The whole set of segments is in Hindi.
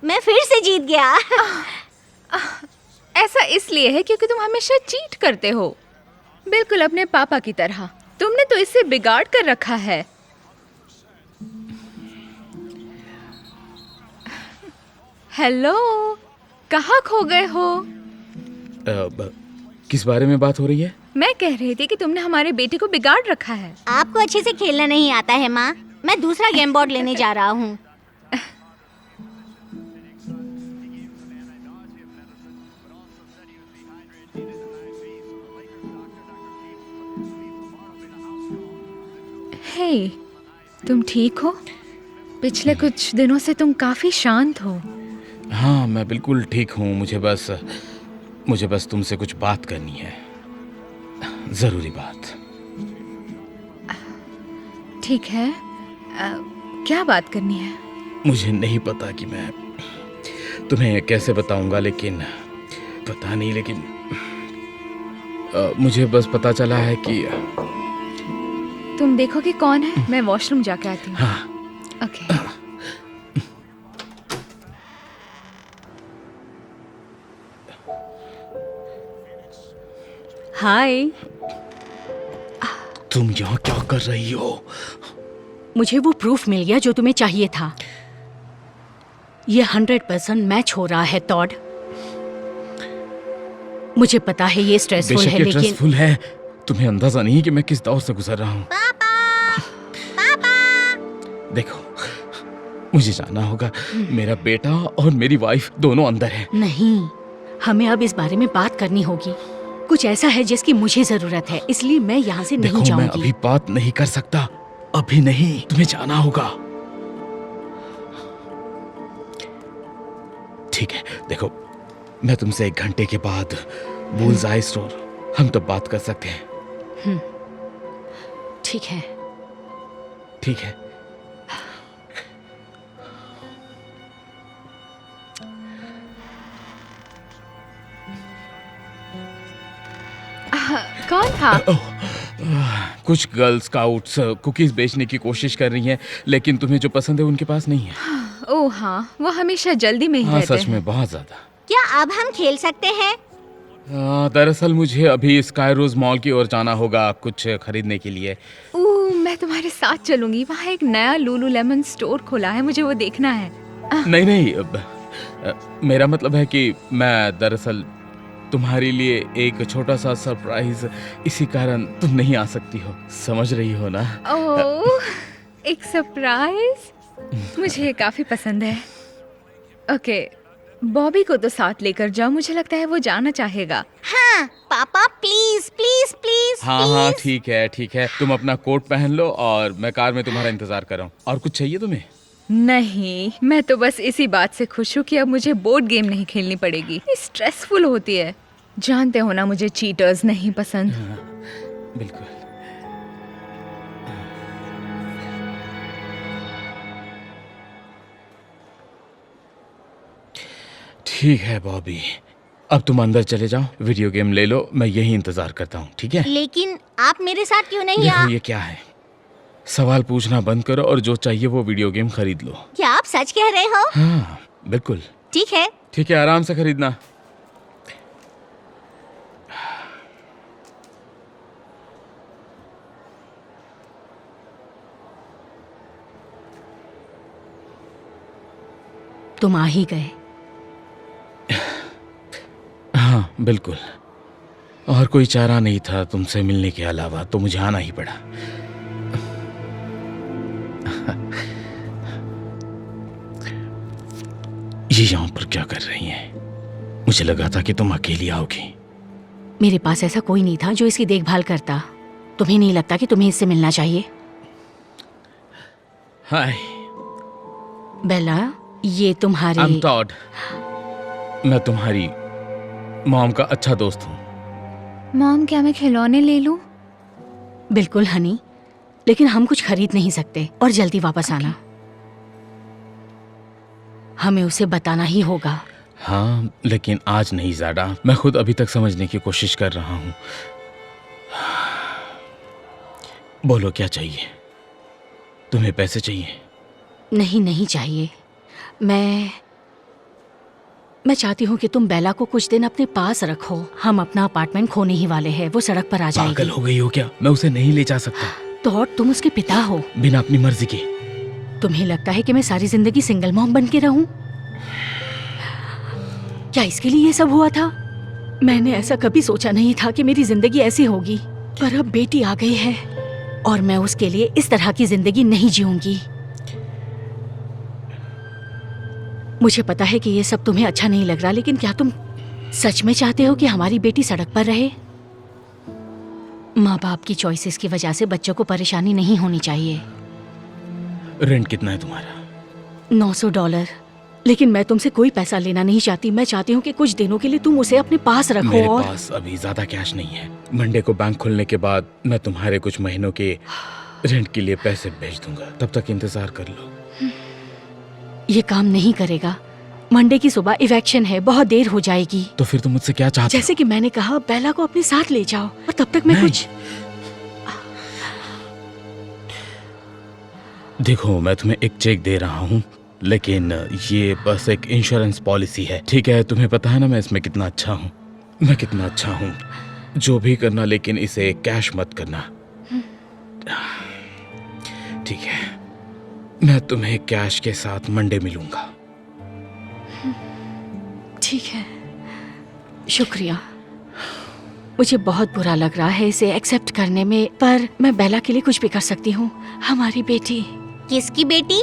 मैं फिर से जीत गया। ऐसा इसलिए है क्योंकि तुम हमेशा चीट करते हो, बिल्कुल अपने पापा की तरह। तुमने तो इसे बिगाड़ कर रखा है। हेलो, कहाँ खो गए हो? किस बारे में बात हो रही है? मैं कह रही थी कि तुमने हमारे बेटे को बिगाड़ रखा है। आपको अच्छे से खेलना नहीं आता है माँ। मैं दूसरा गेम बोर्ड लेने जा रहा हूँ। हे, तुम ठीक हो? पिछले कुछ दिनों से तुम काफी शांत हो। हाँ, मैं बिल्कुल ठीक हूँ। मुझे बस तुमसे कुछ बात करनी है, जरूरी बात। ठीक है, क्या बात करनी है? मुझे नहीं पता कि मैं तुम्हें कैसे बताऊंगा, लेकिन पता नहीं, लेकिन मुझे बस पता चला है कि तुम देखो कि कौन है, मैं वॉशरूम जाके आती हूँ। हाँ। ओके। हाय, तुम यहाँ क्या कर रही हो? मुझे वो प्रूफ मिल गया जो तुम्हें चाहिए था। ये 100% मैच हो रहा है टॉड। मुझे पता है ये स्ट्रेसफुल बेशक है, ये लेकिन स्ट्रेसफुल है। तुम्हें अंदाजा नहीं कि मैं किस दौर से गुजर रहा हूँ। देखो, मुझे जाना होगा। मेरा बेटा और मेरी वाइफ दोनों अंदर हैं। नहीं, हमें अब इस बारे में बात करनी होगी। कुछ ऐसा है जिसकी मुझे जरूरत है, इसलिए मैं यहाँ से नहीं देखो, मैं जाऊंगी। अभी बात नहीं कर सकता, अभी नहीं। तुम्हें जाना होगा। ठीक है, देखो, मैं तुमसे 1 घंटे के बाद बुल्स आई स्टोर, हम तो बात कर सकते हैं। ठीक है। ठीक है। कौन था? कुछ गर्ल स्काउट्स कुकीज बेचने की कोशिश कर रही हैं, लेकिन तुम्हें जो पसंद है उनके पास नहीं है। ओह हाँ, वो हमेशा जल्दी में ही हाँ, रहते सच हैं। में बहुत ज्यादा। क्या अब हम खेल सकते हैं? दरअसल मुझे अभी स्काई रोज मॉल की ओर जाना होगा कुछ खरीदने के लिए। ओह, मैं तुम्हारे साथ चलूंगी। वहाँ एक नया लूलू लेमन स्टोर खुला है, मुझे वो देखना है। नहीं नहीं, मेरा मतलब है कि मैं दरअसल तुम्हारे लिए एक छोटा सा सरप्राइज, इसी कारण तुम नहीं आ सकती हो, समझ रही हो ना? ओह, एक सरप्राइज? मुझे ये काफी पसंद है। ओके, बॉबी को तो साथ लेकर जाओ, मुझे लगता है वो जाना चाहेगा। हाँ पापा, प्लीज प्लीज प्लीज। हाँ हाँ, ठीक है ठीक है। तुम अपना कोट पहन लो और मैं कार में तुम्हारा इंतजार कर रहा हूँ। और कुछ चाहिए तुम्हें? नहीं, मैं तो बस इसी बात से खुश हूँ कि अब मुझे बोर्ड गेम नहीं खेलनी पड़ेगी। ये स्ट्रेसफुल होती है। जानते हो ना, मुझे चीटर्स नहीं पसंद। बिल्कुल। ठीक है बॉबी, अब तुम अंदर चले जाओ, वीडियो गेम ले लो, मैं यही इंतजार करता हूँ, ठीक है? लेकिन आप मेरे साथ क्यों नहीं देखो, ये क्या है? सवाल पूछना बंद करो और जो चाहिए वो वीडियो गेम खरीद लो। क्या आप सच कह रहे हो? हाँ बिल्कुल। ठीक है। ठीक है, आराम से खरीदना। तुम आ ही गए। हाँ बिल्कुल, और कोई चारा नहीं था तुमसे मिलने के अलावा, तो मुझे आना ही पड़ा। ये यहाँ पर क्या कर रही हैं? मुझे लगा था कि तुम अकेली आओगी। मेरे पास ऐसा कोई नहीं था जो इसकी देखभाल करता। तुम्हें नहीं लगता कि तुम्हें इससे मिलना चाहिए? हाय, बेला, ये तुम्हारे आई एम टॉड। मैं तुम्हारी मॉम का अच्छा दोस्त हूँ। मॉम, क्या मैं खिलौने ले लूं? बिल्कुल हनी, लेकिन हम कुछ खरीद नहीं सकते और जल्दी वापस आना। हमें उसे बताना ही होगा। हाँ, लेकिन आज नहीं ज़्यादा। मैं खुद अभी तक समझने की कोशिश कर रहा हूँ। बोलो क्या चाहिए? तुम्हें पैसे चाहिए? नहीं, नहीं चाहिए। मैं मैं चाहती हूँ कि तुम बेला को कुछ दिन अपने पास रखो। हम अपना अपार्टमेंट खोने ही वाले हैं, वो सड़क पर आ पागल जाएगी। हो गई हो क्या? मैं उसे नहीं ले जा सकता तो और तुम उसके पिता हो, बिना अपनी मर्जी के। तुम्हें लगता है कि मैं सारी जिंदगी सिंगल मॉम बन के रहूं? क्या इसके लिए ये सब हुआ था? मैंने ऐसा कभी सोचा नहीं था कि मेरी जिंदगी ऐसी होगी, पर अब बेटी आ गई है और मैं उसके लिए इस तरह की जिंदगी नहीं जीऊंगी। मुझे पता है कि ये सब तुम्हें अच्छा नहीं लग रहा, लेकिन क्या तुम सच में चाहते हो कि हमारी बेटी सड़क पर रहे? माँ बाप की चॉइसेस की वजह से बच्चों को परेशानी नहीं होनी चाहिए। रेंट कितना है तुम्हारा? $900। लेकिन मैं तुमसे कोई पैसा लेना नहीं चाहती। मैं चाहती हूँ कि कुछ दिनों के लिए तुम उसे अपने पास रखो। मेरे और पास अभी ज्यादा कैश नहीं है। मंडे को बैंक खुलने के बाद मैं तुम्हारे कुछ महीनों के रेंट के लिए पैसे भेज दूंगा, तब तक इंतजार कर लो। ये काम नहीं करेगा। मंडे की सुबह इवेक्शन है, बहुत देर हो जाएगी। तो फिर तुम मुझसे क्या चाहते जैसे कि मैंने कहा, बेला को अपने साथ ले जाओ और तब तक मैं नहीं। कुछ देखो, मैं तुम्हें एक चेक दे रहा हूँ, लेकिन ये बस एक इंश्योरेंस पॉलिसी है, ठीक है? तुम्हें पता है ना मैं इसमें कितना अच्छा हूँ, मैं कितना अच्छा हूँ। जो भी करना, लेकिन इसे कैश मत करना, ठीक है? मैं तुम्हें कैश के साथ मंडे मिलूंगा। ठीक है, शुक्रिया। मुझे बहुत बुरा लग रहा है इसे एक्सेप्ट करने में, पर मैं बेला के लिए कुछ भी कर सकती हूँ। हमारी बेटी। किसकी बेटी?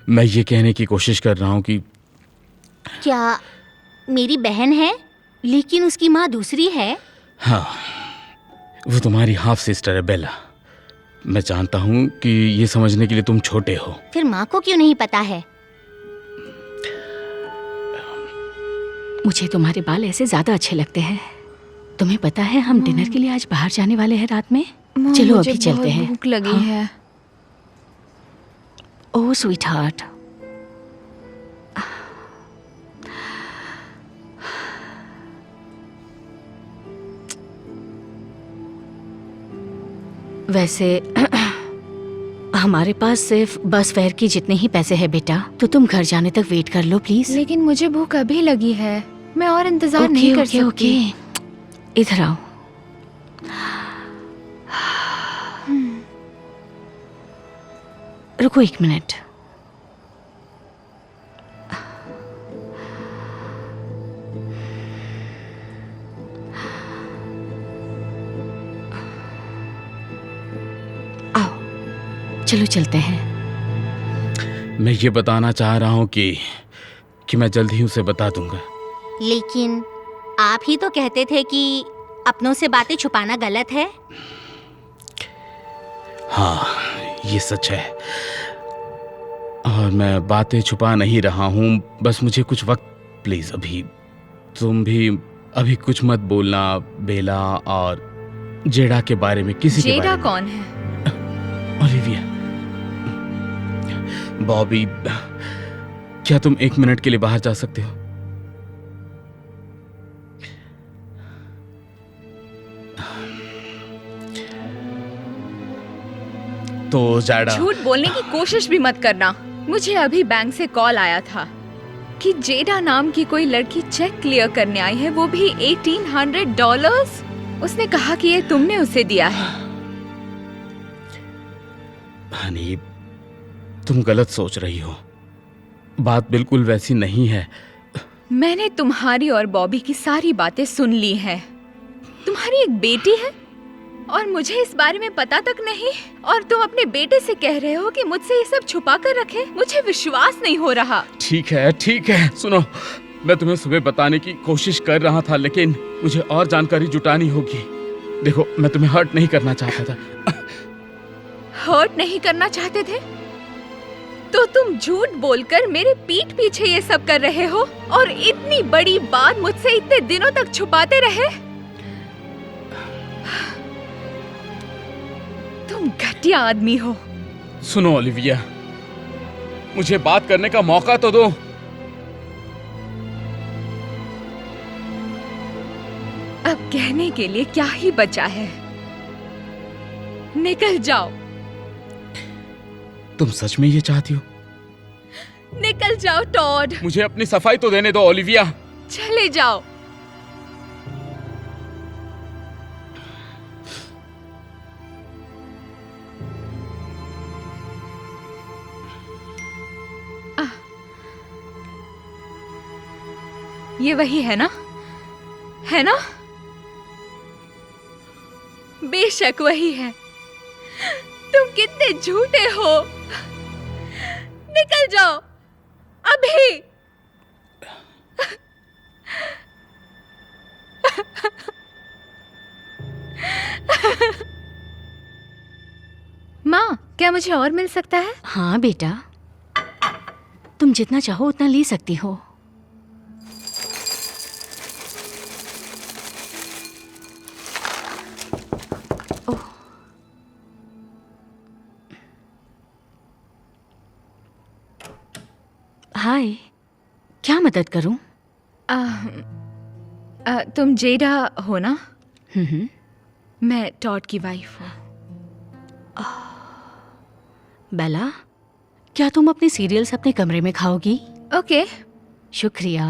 मैं ये कहने की कोशिश कर रहा हूँ कि क्या मेरी बहन है, लेकिन उसकी माँ दूसरी है? हाँ, वो तुम्हारी हाफ सिस्टर है बेला। मैं जानता हूँ कि ये समझने के लिए तुम छोटे हो। फिर माँ को क्यों नहीं पता है? मुझे तुम्हारे बाल ऐसे ज्यादा अच्छे लगते हैं। तुम्हें पता है हम डिनर के लिए आज बाहर जाने वाले हैं रात में। चलो मुझे अभी चलते बहुत हैं। भूख लगी हाँ। है। Oh sweet heart. वैसे हमारे पास सिर्फ बस फेयर की जितने ही पैसे हैं बेटा, तो तुम घर जाने तक वेट कर लो प्लीज। लेकिन मुझे भूख अभी लगी है, मैं और इंतजार नहीं कर सकती। ओके, इधर आओ। रुको एक मिनट। आओ, चलो चलते हैं। मैं ये बताना चाह रहा हूँ कि मैं जल्द ही उसे बता दूंगा। लेकिन आप ही तो कहते थे कि अपनों से बातें छुपाना गलत है। हाँ, ये सच है, और मैं बातें छुपा नहीं रहा हूँ। बस मुझे कुछ वक्त प्लीज। अभी तुम भी अभी कुछ मत बोलना बेला और जेडा के बारे में, किसी के बारे जेडा में। कौन है? ओलिविया, बॉबी, क्या तुम 1 मिनट के लिए बाहर जा सकते हो? तो जेडा, झूठ बोलने की कोशिश भी मत करना। मुझे अभी बैंक से कॉल आया था कि जेडा नाम की कोई लड़की चेक क्लियर करने आई है, वो भी $1800। उसने कहा कि ये तुमने उसे दिया है। हनी, तुम गलत सोच रही हो। बात बिल्कुल वैसी नहीं है। मैंने तुम्हारी और बॉबी की सारी बातें सुन ली हैं। तुम्हारी एक बेटी है और मुझे इस बारे में पता तक नहीं, और तुम अपने बेटे से कह रहे हो कि मुझसे ये सब छुपा कर रखे। मुझे विश्वास नहीं हो रहा। ठीक है, सुनो, मैं तुम्हें सुबह बताने की कोशिश कर रहा था, लेकिन मुझे और जानकारी जुटानी होगी। देखो, मैं तुम्हें हर्ट नहीं करना चाहता था। हर्ट नहीं करना चाहते थे तो तुम झूठ बोलकर मेरे पीठ पीछे ये सब कर रहे हो, और इतनी बड़ी बात मुझसे इतने दिनों तक छुपाते रहे। तुम घटिया आदमी हो। सुनो ओलिविया, मुझे बात करने का मौका तो दो। अब कहने के लिए क्या ही बचा है? निकल जाओ, तुम सच में ये चाहती हो? निकल जाओ टॉड, मुझे अपनी सफाई तो देने दो ओलिविया। चले जाओ। ये वही है ना? है ना? बेशक वही है। तुम कितने झूठे हो। निकल जाओ अभी। माँ, क्या मुझे और मिल सकता है? हाँ बेटा, तुम जितना चाहो उतना ले सकती हो। हाय, क्या मदद करूं? तुम जेडा हो ना? हम्म। मैं टॉड की वाइफ हूँ। बेला, क्या तुम अपने सीरियल्स अपने कमरे में खाओगी? ओके। शुक्रिया।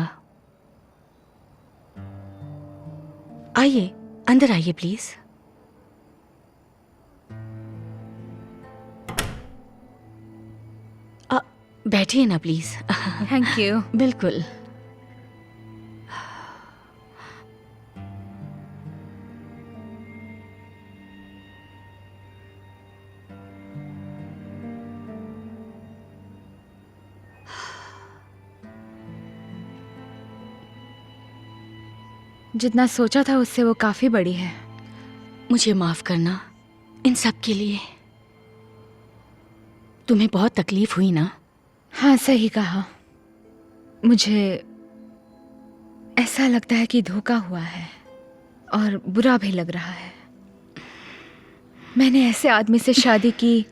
आइए, अंदर आइए प्लीज। बैठिए ना प्लीज। Thank you. बिल्कुल। जितना सोचा था उससे वो काफी बड़ी है। मुझे माफ करना इन सब के लिए। तुम्हें बहुत तकलीफ हुई ना? हाँ, सही कहा। मुझे ऐसा लगता है कि धोखा हुआ है और बुरा भी लग रहा है। मैंने ऐसे आदमी से शादी की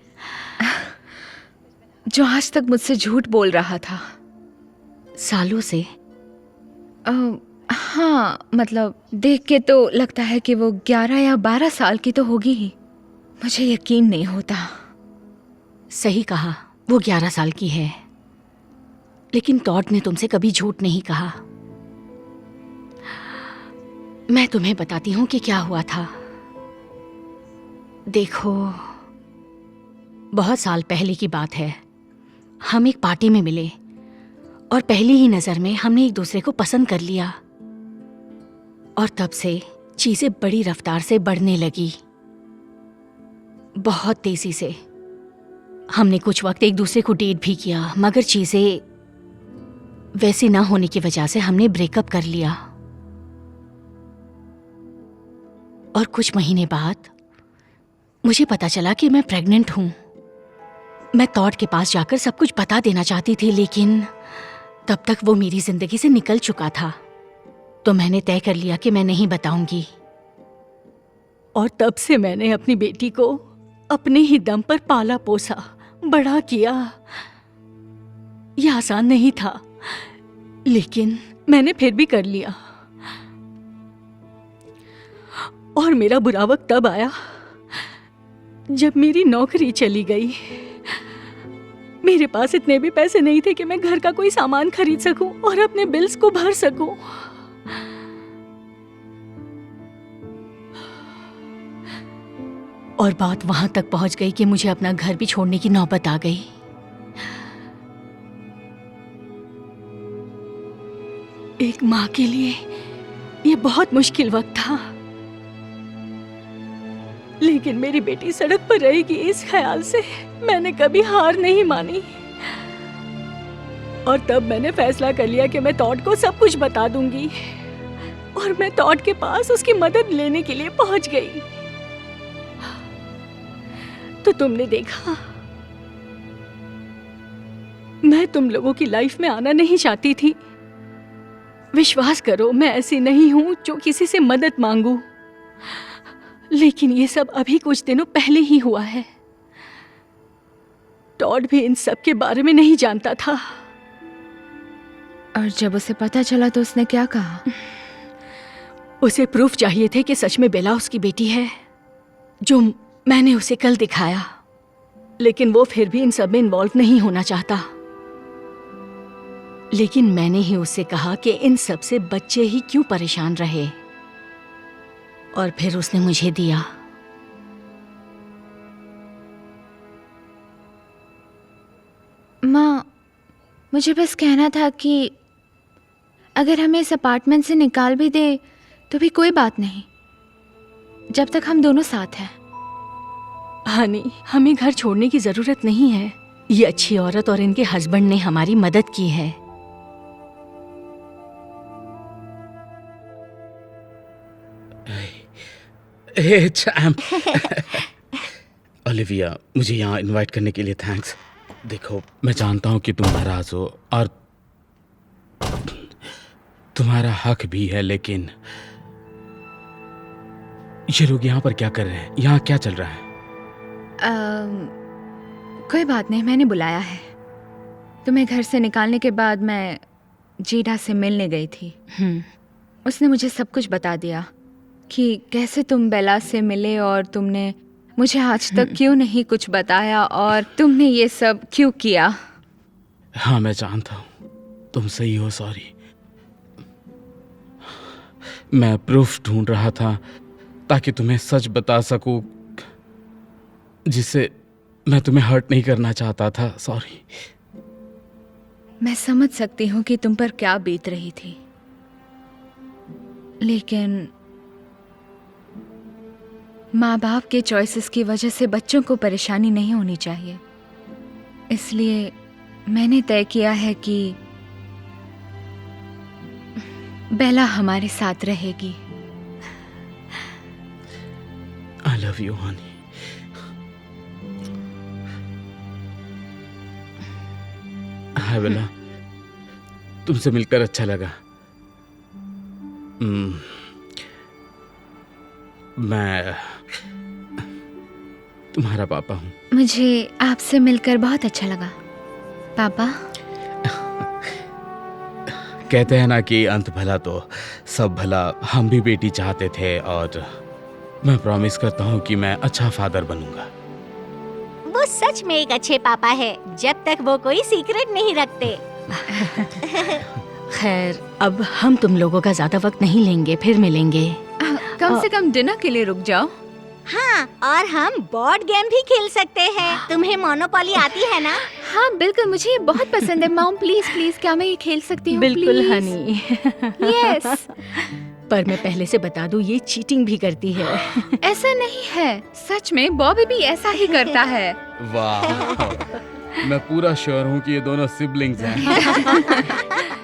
जो आज तक मुझसे झूठ बोल रहा था। सालों से? हाँ, मतलब देख के तो लगता है कि वो 11 या 12 साल की तो होगी ही। मुझे यकीन नहीं होता। सही कहा, वो 11 साल की है। लेकिन टॉड ने तुमसे कभी झूठ नहीं कहा। मैं तुम्हें बताती हूं कि क्या हुआ था। देखो, बहुत साल पहले की बात है। हम एक पार्टी में मिले और पहली ही नजर में हमने एक दूसरे को पसंद कर लिया और तब से चीजें बड़ी रफ्तार से बढ़ने लगी, बहुत तेजी से। हमने कुछ वक्त एक दूसरे को डेट भी किया, मगर चीजें वैसी ना होने की वजह से हमने ब्रेकअप कर लिया। और कुछ महीने बाद मुझे पता चला कि मैं प्रेग्नेंट हूं। मैं टॉड के पास जाकर सब कुछ बता देना चाहती थी, लेकिन तब तक वो मेरी जिंदगी से निकल चुका था। तो मैंने तय कर लिया कि मैं नहीं बताऊंगी। और तब से मैंने अपनी बेटी को अपने ही दम पर पाला पोसा, बड़ा किया। यह आसान नहीं था, लेकिन मैंने फिर भी कर लिया। और मेरा बुरा वक्त तब आया जब मेरी नौकरी चली गई। मेरे पास इतने भी पैसे नहीं थे कि मैं घर का कोई सामान खरीद सकूं और अपने बिल्स को भर सकूं। और बात वहां तक पहुंच गई कि मुझे अपना घर भी छोड़ने की नौबत आ गई। एक माँ के लिए यह बहुत मुश्किल वक्त था, लेकिन मेरी बेटी सड़क पर रहेगी इस ख्याल से मैंने कभी हार नहीं मानी। और तब मैंने फैसला कर लिया कि मैं टॉड को सब कुछ बता दूंगी। और मैं टॉड के पास उसकी मदद लेने के लिए पहुंच गई। तो तुमने देखा, मैं तुम लोगों की लाइफ में आना नहीं चाहती थी। विश्वास करो, मैं ऐसी नहीं हूं जो किसी से मदद मांगू। लेकिन ये सब अभी कुछ दिनों पहले ही हुआ है। टॉड भी इन सब के बारे में नहीं जानता था। और जब उसे पता चला तो उसने क्या कहा? उसे प्रूफ चाहिए थे कि सच में बेला उसकी बेटी है, जो मैंने उसे कल दिखाया, लेकिन वो फिर भी इन सब में इन्वॉल्व नहीं होना चाहता। लेकिन मैंने ही उससे कहा कि इन सब से बच्चे ही क्यों परेशान रहे, और फिर उसने मुझे दिया। माँ, मुझे बस कहना था कि अगर हमें इस अपार्टमेंट से निकाल भी दे तो भी कोई बात नहीं, जब तक हम दोनों साथ हैं। हनी, हमें घर छोड़ने की जरूरत नहीं है। ये अच्छी औरत और इनके हस्बैंड ने हमारी मदद की है। हे चैम। ओलिविया, मुझे यहाँ इनवाइट करने के लिए थैंक्स। देखो, मैं जानता हूँ कि तुम नाराज हो और तुम्हारा हक भी है, लेकिन ये लोग यहाँ पर क्या कर रहे हैं? यहाँ क्या चल रहा है? कोई बात नहीं, मैंने बुलाया है। तुम्हें घर से निकालने के बाद मैं जीडा से मिलने गई थी। उसने मुझे सब कुछ बता दिया कि कैसे तुम बेला से मिले, और तुमने मुझे आज तक क्यों नहीं कुछ बताया, और तुमने ये सब क्यों किया। हाँ, मैं जानता हूँ, तुम सही हो। सॉरी। मैं प्रूफ ढूंढ रहा था ताकि तुम्हें सच बता सकूं, जिससे मैं तुम्हें हर्ट नहीं करना चाहता था। सॉरी। मैं समझ सकती हूँ कि तुम पर क्या बीत रही थी, लेकिन माँ बाप के चॉइसेस की वजह से बच्चों को परेशानी नहीं होनी चाहिए। इसलिए मैंने तय किया है कि बेला हमारे साथ रहेगी। I love you honey. Hi Bella, तुमसे मिलकर अच्छा लगा। मैं तुम्हारा पापा हूँ। मुझे आपसे मिलकर बहुत अच्छा लगा पापा। कहते हैं ना कि अंत भला तो सब भला। हम भी बेटी चाहते थे, और मैं प्रॉमिस करता हूँ कि मैं अच्छा फादर बनूंगा। वो सच में एक अच्छे पापा है, जब तक वो कोई सीक्रेट नहीं रखते। खैर, अब हम तुम लोगों का ज्यादा वक्त नहीं लेंगे, फिर मिलेंगे। कम से कम डिनर के लिए रुक जाओ। हाँ, और हम बोर्ड गेम भी खेल सकते हैं। तुम्हें मोनोपोली आती है ना? हाँ बिल्कुल, मुझे ये बहुत पसंद है। मॉम प्लीज प्लीज, क्या मैं ये खेल सकती हूँ? बिल्कुल हनी। यस। पर मैं पहले से बता दूं, ये चीटिंग भी करती है। ऐसा नहीं है, सच में बॉबी भी ऐसा ही करता है। वाह, मैं पूरा श्योर हूँ कि ये दोनों सिबलिंग्स हैं।